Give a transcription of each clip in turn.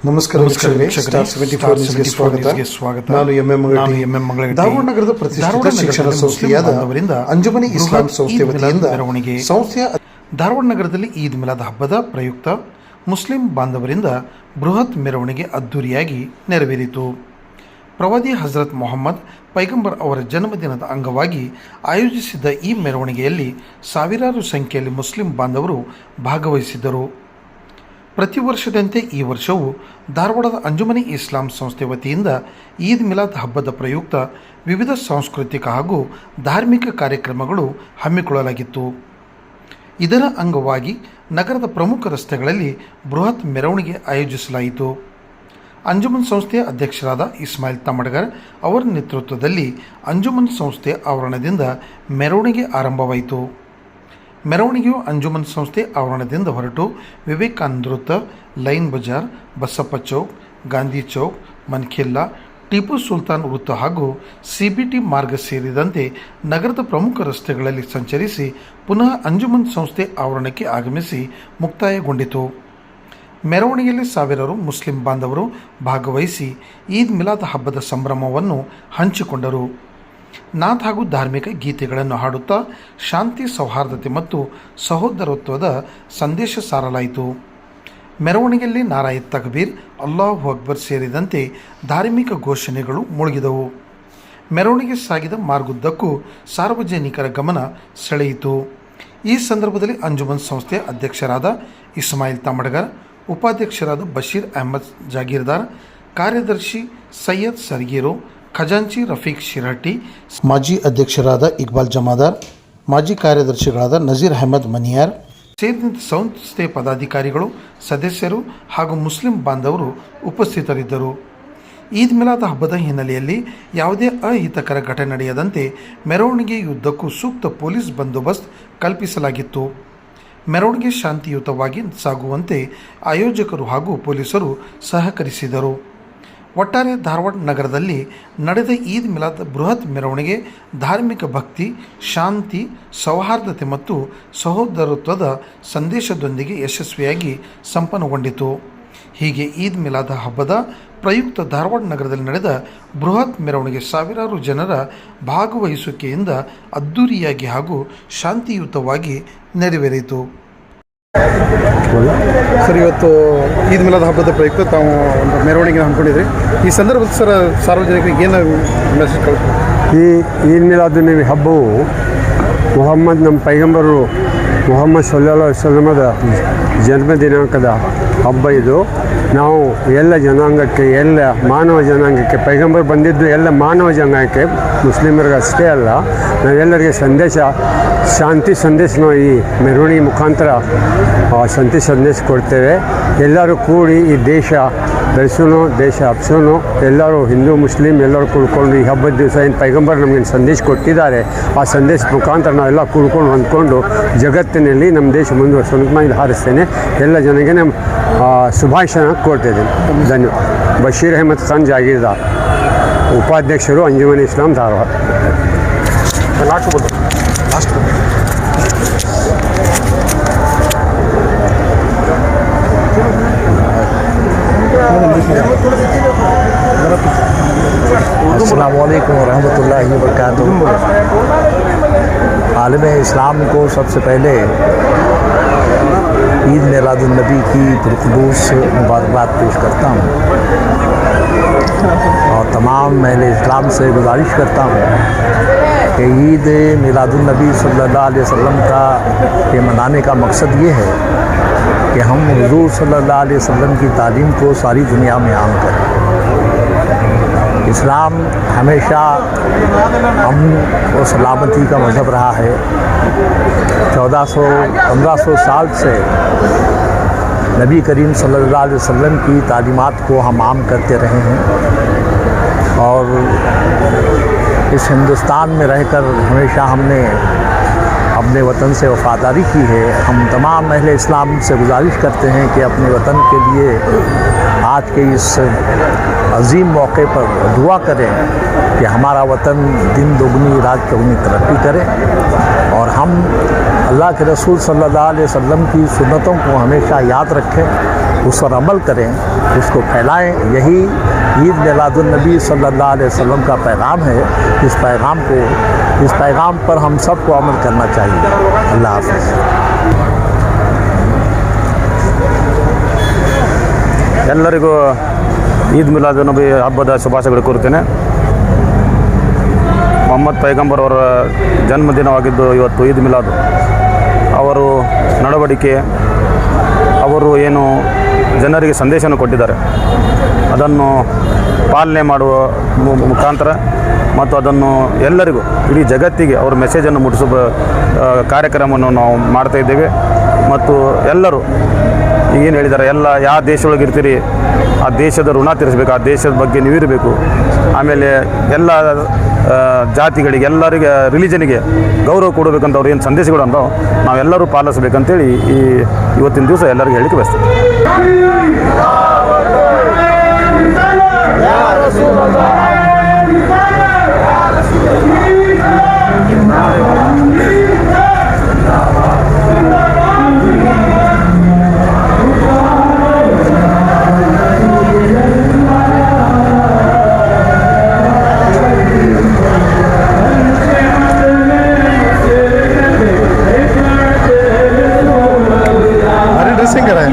ನಮಸ್ಕಾರ ವೀಕ್ಷಕರೇ, ಸ್ಟಾರ್ 74 ನ್ಯೂಸ್ಗೆ ಸ್ವಾಗತ. ನಾನು ಎಂ.ಎಂ. ಮಂಗಳಗಟ್ಟಿ. ಧಾರವಾಡ ನಗರದ ಪ್ರತಿಷ್ಠಿತ ಶಿಕ್ಷಣ ಸಂಸ್ಥೆಯಾದ ಅಂಜುಮನಿ ಇಸ್ಲಾಂ ಸಂಸ್ಥೆ ವತಿಯಿಂದ ಸಂಸ್ಥೆಯ ಧಾರವಾಡ ನಗರದಲ್ಲಿ ಈದ್ ಮಿಲಾದ್ ಹಬ್ಬದ ಪ್ರಯುಕ್ತ ಮುಸ್ಲಿಂ ಬಾಂಧವರಿಂದ ಬೃಹತ್ ಮೆರವಣಿಗೆ ಅದ್ದೂರಿಯಾಗಿ ನೆರವೇರಿತು. ಪ್ರವಾದಿ ಹಜರತ್ ಮೊಹಮ್ಮದ್ ಪೈಗಂಬರ್ ಅವರ ಜನ್ಮದಿನದ ಅಂಗವಾಗಿ ಆಯೋಜಿಸಿದ್ದ ಈ ಮೆರವಣಿಗೆಯಲ್ಲಿ ಸಾವಿರಾರು ಸಂಖ್ಯೆಯಲ್ಲಿ ಮುಸ್ಲಿಂ ಬಾಂಧವರು ಭಾಗವಹಿಸಿದ್ದರು. ಪ್ರತಿ ವರ್ಷದಂತೆ ಈ ವರ್ಷವೂ ಧಾರವಾಡದ ಅಂಜುಮನಿ ಇಸ್ಲಾಂ ಸಂಸ್ಥೆ ವತಿಯಿಂದ ಈದ್ ಮಿಲಾದ್ ಹಬ್ಬದ ಪ್ರಯುಕ್ತ ವಿವಿಧ ಸಾಂಸ್ಕೃತಿಕ ಹಾಗೂ ಧಾರ್ಮಿಕ ಕಾರ್ಯಕ್ರಮಗಳು ಹಮ್ಮಿಕೊಳ್ಳಲಾಗಿತ್ತು. ಇದರ ಅಂಗವಾಗಿ ನಗರದ ಪ್ರಮುಖ ರಸ್ತೆಗಳಲ್ಲಿ ಬೃಹತ್ ಮೆರವಣಿಗೆ ಆಯೋಜಿಸಲಾಯಿತು. ಅಂಜುಮನ್ ಸಂಸ್ಥೆಯ ಅಧ್ಯಕ್ಷರಾದ ಇಸ್ಮಾಯಿಲ್ ತಮಡಗರ್ ಅವರ ನೇತೃತ್ವದಲ್ಲಿ ಅಂಜುಮನ್ ಸಂಸ್ಥೆ ಆವರಣದಿಂದ ಮೆರವಣಿಗೆ ಆರಂಭವಾಯಿತು. ಮೆರವಣಿಗೆಯು ಅಂಜುಮನ್ ಸಂಸ್ಥೆ ಆವರಣದಿಂದ ಹೊರಟು ವಿವೇಕಾನಂದ ವೃತ್ತ, ಲೈನ್ ಬಜಾರ್, ಬಸಪ್ಪ ಚೌಕ್, ಗಾಂಧಿ ಚೌಕ್, ಮನ್ಖಿಲ್ಲಾ, ಟಿಪ್ಪು ಸುಲ್ತಾನ್ ವೃತ್ತ ಹಾಗೂ ಸಿಬಿಟಿ ಮಾರ್ಗ ಸೇರಿದಂತೆ ನಗರದ ಪ್ರಮುಖ ರಸ್ತೆಗಳಲ್ಲಿ ಸಂಚರಿಸಿ ಪುನಃ ಅಂಜುಮನ್ ಸಂಸ್ಥೆ ಆವರಣಕ್ಕೆ ಆಗಮಿಸಿ ಮುಕ್ತಾಯಗೊಂಡಿತು. ಮೆರವಣಿಗೆಯಲ್ಲಿ ಸಾವಿರಾರು ಮುಸ್ಲಿಂ ಬಾಂಧವರು ಭಾಗವಹಿಸಿ ಈದ್ ಮಿಲಾದ್ ಹಬ್ಬದ ಸಂಭ್ರಮವನ್ನು ಹಂಚಿಕೊಂಡರು. ನಾಥ್ ಹಾಗೂ ಧಾರ್ಮಿಕ ಗೀತೆಗಳನ್ನು ಹಾಡುತ್ತಾ ಶಾಂತಿ, ಸೌಹಾರ್ದತೆ ಮತ್ತು ಸಹೋದರತ್ವದ ಸಂದೇಶ ಸಾರಲಾಯಿತು. ಮೆರವಣಿಗೆಯಲ್ಲಿ ನಾರಾಯ ತಕ್ಬೀರ್, ಅಲ್ಲಾಹು ಅಕ್ಬರ್ ಸೇರಿದಂತೆ ಧಾರ್ಮಿಕ ಘೋಷಣೆಗಳು ಮುಳುಗಿದವು. ಮೆರವಣಿಗೆ ಸಾಗಿದ ಮಾರ್ಗದುದ್ದಕ್ಕೂ ಸಾರ್ವಜನಿಕರ ಗಮನ ಸೆಳೆಯಿತು. ಈ ಸಂದರ್ಭದಲ್ಲಿ ಅಂಜುಮನ್ ಸಂಸ್ಥೆಯ ಅಧ್ಯಕ್ಷರಾದ ಇಸ್ಮಾಯಿಲ್ ತಮಡಗರ್, ಉಪಾಧ್ಯಕ್ಷರಾದ ಬಶೀರ್ ಅಹಮದ್ ಜಾಗೀರ್ದಾರ್, ಕಾರ್ಯದರ್ಶಿ ಸೈಯದ್ ಸರ್ಗೀರು, ಖಜಾಂಚಿ ರಫೀಕ್ ಶಿರಹಟ್ಟಿ, ಮಾಜಿ ಅಧ್ಯಕ್ಷರಾದ ಇಕ್ಬಾಲ್ ಜಮಾದಾರ್, ಮಾಜಿ ಕಾರ್ಯದರ್ಶಿಗಳಾದ ನಜೀರ್ ಅಹಮದ್ ಮನಿಯಾರ್ ಸೇರಿದಂತೆ ಸಂಸ್ಥೆ ಪದಾಧಿಕಾರಿಗಳು, ಸದಸ್ಯರು ಹಾಗೂ ಮುಸ್ಲಿಂ ಬಾಂಧವರು ಉಪಸ್ಥಿತರಿದ್ದರು. ಈದ್ ಮಿಲಾದ್ ಹಬ್ಬದ ಹಿನ್ನೆಲೆಯಲ್ಲಿ ಯಾವುದೇ ಅಹಿತಕರ ಘಟನೆ ನಡೆಯದಂತೆ ಮೆರವಣಿಗೆಯುದ್ದಕ್ಕೂ ಸೂಕ್ತ ಪೊಲೀಸ್ ಬಂದೋಬಸ್ತ್ ಕಲ್ಪಿಸಲಾಗಿತ್ತು. ಮೆರವಣಿಗೆ ಶಾಂತಿಯುತವಾಗಿ ಸಾಗುವಂತೆ ಆಯೋಜಕರು ಹಾಗೂ ಪೊಲೀಸರು ಸಹಕರಿಸಿದರು. ಒಟ್ಟಾರೆ ಧಾರವಾಡ ನಗರದಲ್ಲಿ ನಡೆದ ಈದ್ ಮಿಲಾದ್ ಬೃಹತ್ ಮೆರವಣಿಗೆ ಧಾರ್ಮಿಕ ಭಕ್ತಿ, ಶಾಂತಿ, ಸೌಹಾರ್ದತೆ ಮತ್ತು ಸಹೋದರತ್ವದ ಸಂದೇಶದೊಂದಿಗೆ ಯಶಸ್ವಿಯಾಗಿ ಸಂಪನ್ನಗೊಂಡಿತು. ಹೀಗೆ ಈದ್ ಮಿಲಾದ್ ಹಬ್ಬದ ಪ್ರಯುಕ್ತ ಧಾರವಾಡ ನಗರದಲ್ಲಿ ನಡೆದ ಬೃಹತ್ ಮೆರವಣಿಗೆ ಸಾವಿರಾರು ಜನರ ಭಾಗವಹಿಸುವಿಕೆಯಿಂದ ಅದ್ದೂರಿಯಾಗಿ ಹಾಗೂ ಶಾಂತಿಯುತವಾಗಿ ನೆರವೇರಿತು. ಸರ್, ಇವತ್ತು ಈದ್ ಮಿಲಾದ್ ಹಬ್ಬದ ಪ್ರಯುಕ್ತ ತಾವು ಒಂದು ಮೆರವಣಿಗೆ ಹಮ್ಮಿಕೊಂಡಿದ್ರಿ. ಈ ಸಂದರ್ಭದಲ್ಲಿ ಸರ್ ಸಾರ್ವಜನಿಕರಿಗೆ ಏನು ಮೆಸೇಜ್ ಕಳಿಸ್ತೀವಿ? ಈ ಈದ್ ಮಿಲಾದ್ ನಬಿ ಹಬ್ಬವು ನಮ್ಮ ಪೈಗಂಬರು ಮೊಹಮ್ಮದ್ ಸಲ್ಲಲ್ಲಾಹು ಅಲೈಹಿ ವಸಲ್ಲಮದ ಜನ್ಮ ದಿನಾಂಕದ ಹಬ್ಬ ಇದು. ನಾವು ಎಲ್ಲ ಜನಾಂಗಕ್ಕೆ, ಎಲ್ಲ ಮಾನವ ಜನಾಂಗಕ್ಕೆ, ಪೈಗಂಬರ್ ಬಂದಿದ್ದು ಎಲ್ಲ ಮಾನವ ಜನಾಂಗಕ್ಕೆ, ಮುಸ್ಲಿಮರಿಗೆ ಅಷ್ಟೇ ಅಲ್ಲ, ನಾವೆಲ್ಲರಿಗೆ ಶಾಂತಿ ಸಂದೇಶ ನಾವು ಈ ಮೆರವಣಿಗೆ ಮುಖಾಂತರ ಶಾಂತಿ ಸಂದೇಶ ಕೊಡ್ತೇವೆ. ಎಲ್ಲರೂ ಕೂಡಿ ಈ ದೇಶ ಬೆಳೆಸೋನು, ದೇಶ ಹಬ್ಸೋನು, ಎಲ್ಲರೂ ಹಿಂದೂ ಮುಸ್ಲಿಂ ಎಲ್ಲರೂ ಕೂಡ್ಕೊಂಡು ಈ ಹಬ್ಬದ ದಿವಸ ಏನು ಪೈಗಂಬರ್ ನಮಗೆ ಸಂದೇಶ ಕೊಟ್ಟಿದ್ದಾರೆ, ಆ ಸಂದೇಶ ಮುಖಾಂತರ ನಾವೆಲ್ಲ ಕೂಡ್ಕೊಂಡು ಹೊಂದ್ಕೊಂಡು ಜಗತ್ತಿನಲ್ಲಿ ನಮ್ಮ ದೇಶ ಮುಂದುವರ್ಸೋದಕ್ಕೆ ನಾನು ಹಾರಿಸ್ತೇನೆ. ಎಲ್ಲ ಜನರಿಗೆ ನಮ್ಮ ಶುಭಾಶಯ ಕೊಡ್ತಿದ್ದೇನೆ. ಧನ್ಯವಾದ. ಬಶೀರ್ ಅಹಮದ್ ಖಾನ್ ಜಾಗೀರ್ದಾರ್, ಉಪಾಧ್ಯಕ್ಷರು, ಅಂಜುಮನ್ ಇಸ್ಲಾಂ, ಧಾರವಾಡ. अस्सलाम वालेकुम रहमतुल्लाहि व बरकातुहू। आलम इस्लाम को सबसे पहले ईद मिलादुन्नबी की पुरखुलूस मुबारकबाद पेश करता हूँ और तमाम अहले इस्लाम से गुजारिश करता हूँ कि ईद मिलादुन्नबी सल्लल्लाहु अलैहि वसल्लम का ये मनाने का मकसद ये है कि हम हुज़ूर सल्लल्लाहु अलैहि वसल्लम की तालीम को सारी दुनिया में आम करें। इस्लाम हमेशा अमन और सलामती का मज़हब रहा है। 1400-1500 साल से नबी करीम सल्लल्लाहु अलैहि वसल्लम की तालीमात को हम आम करते रहे हैं और इस हिंदुस्तान में रहकर हमेशा हमने अपने वतन से वफ़ादारी की है। हम तमाम अहले इस्लाम से गुजारिश करते हैं कि अपने वतन के लिए आज के इस अजीम मौके पर दुआ करें कि हमारा वतन दिन दोगुनी रात चौगुनी तरक्की करे और हम अल्लाह के रसूल सल्लल्लाहु अलैहि वसल्लम की सुन्नतों को हमेशा याद रखें, उस पर अमल करें, उसको फैलाएं। यही ईद मिलादुन्नबी सल्लल्लाहु अलैहि वसल्लम का पैगाम है। इस पैगाम पर हम सबको अमल करना चाहिए। अल्लाह हाफ़िज़। ಎಲ್ಲರಿಗೂ ಈದ್ ಮಿಲಾದ್ ನಬಿ ಹಬ್ಬದ ಶುಭಾಶಯಗಳು ಕೋರುತ್ತೇನೆ. ಮೊಹಮ್ಮದ್ ಪೈಗಂಬರ್ ಅವರ ಜನ್ಮದಿನವಾಗಿದ್ದು ಇವತ್ತು ಈದ್ ಮಿಲಾದ್. ಅವರು ನಡವಳಿಕೆ, ಅವರು ಏನು ಜನರಿಗೆ ಸಂದೇಶವನ್ನು ಕೊಟ್ಟಿದ್ದಾರೆ ಅದನ್ನು ಪಾಲನೆ ಮಾಡುವ ಮುಖಾಂತರ ಮತ್ತು ಅದನ್ನು ಎಲ್ಲರಿಗೂ ಇಡೀ ಜಗತ್ತಿಗೆ ಅವರ ಮೆಸೇಜನ್ನು ಮುಟ್ಟಿಸುವ ಕಾರ್ಯಕ್ರಮವನ್ನು ನಾವು ಮಾಡ್ತಾಯಿದ್ದೇವೆ. ಮತ್ತು ಎಲ್ಲರೂ ಏನು ಹೇಳಿದ್ದಾರೆ, ಎಲ್ಲ ಯಾವ ದೇಶದೊಳಗೆ ಇರ್ತೀರಿ ಆ ದೇಶದ ಋಣ ತೀರಿಸಬೇಕು, ಆ ದೇಶದ ಬಗ್ಗೆ ನೀವಿರಬೇಕು. ಆಮೇಲೆ ಎಲ್ಲ ಜಾತಿಗಳಿಗೆ, ಎಲ್ಲರಿಗೆ, ರಿಲಿಜನಿಗೆ ಗೌರವ ಕೊಡಬೇಕಂತ ಅವ್ರು ಏನು ಸಂದೇಶಗಳು ಅಂದೋ ನಾವೆಲ್ಲರೂ ಪಾಲಿಸಬೇಕಂತೇಳಿ ಇವತ್ತಿನ ದಿವಸ ಎಲ್ಲರಿಗೂ ಹೇಳಿಕೆ ಬಯಸ್ತೀವಿ. अरे ड्रेसिंग करा है।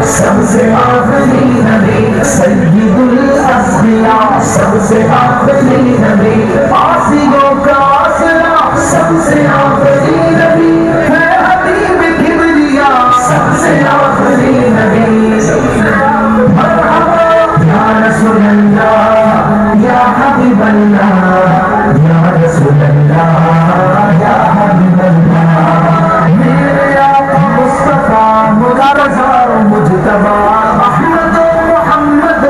सबसे आखिरी नबी सय्यदुल अस्फिया, सबसे आखिरी नबी आसियों का आसरा, सबसे आखिरी नबी है हबीब किबरिया, सबसे आखिरी नबी मरहबा या रसूल अल्लाह या हबीब अल्लाह या रसूल अल्लाह या हबीब अल्लाह। मेरे आका मुस्तफा मुर्तज़ा मुज्तबा अहमद मोहम्मद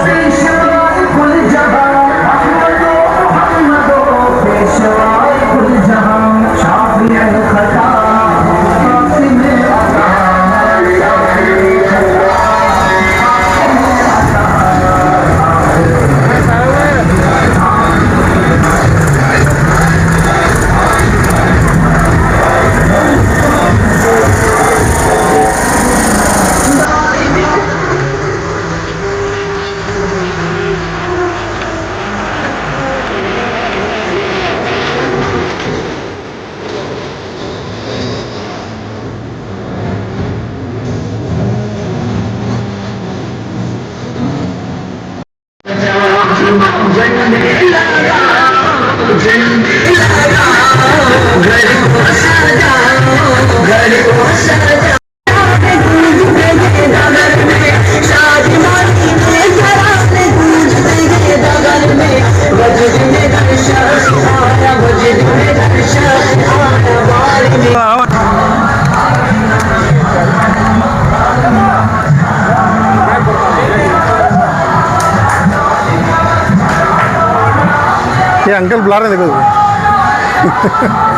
पेशवाए कुल जहां, अहमद मोहम्मद पेशवाए कुल जहां, शाफिए खता कासिम अता ये अंकल बुला रहे हैं, देखो